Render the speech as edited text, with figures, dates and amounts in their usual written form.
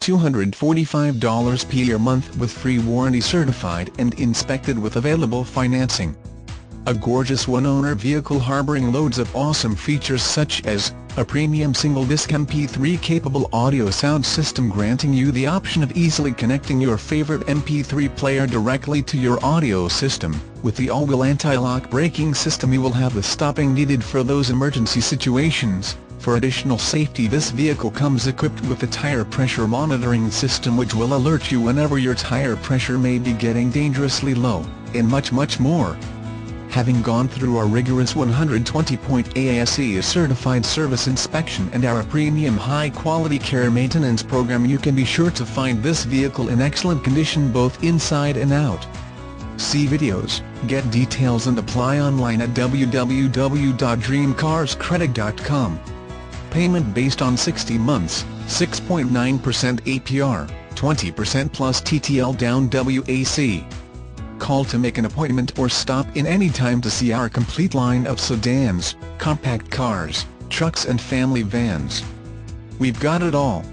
$245 per month with free warranty, certified and inspected with available financing. A gorgeous one-owner vehicle harboring loads of awesome features such as a premium single-disc MP3 capable audio sound system, granting you the option of easily connecting your favorite MP3 player directly to your audio system. With the all-wheel anti-lock braking system, you will have the stopping needed for those emergency situations. For additional safety, this vehicle comes equipped with a tire pressure monitoring system which will alert you whenever your tire pressure may be getting dangerously low, and much more. Having gone through our rigorous 120-point ASE certified service inspection and our premium high-quality care maintenance program, you can be sure to find this vehicle in excellent condition both inside and out. See videos, get details and apply online at www.dreamcarscredit.com. Payment based on 60 months, 6.9% APR, 20% plus TTL down WAC. Call to make an appointment or stop in any time to see our complete line of sedans, compact cars, trucks and family vans. We've got it all.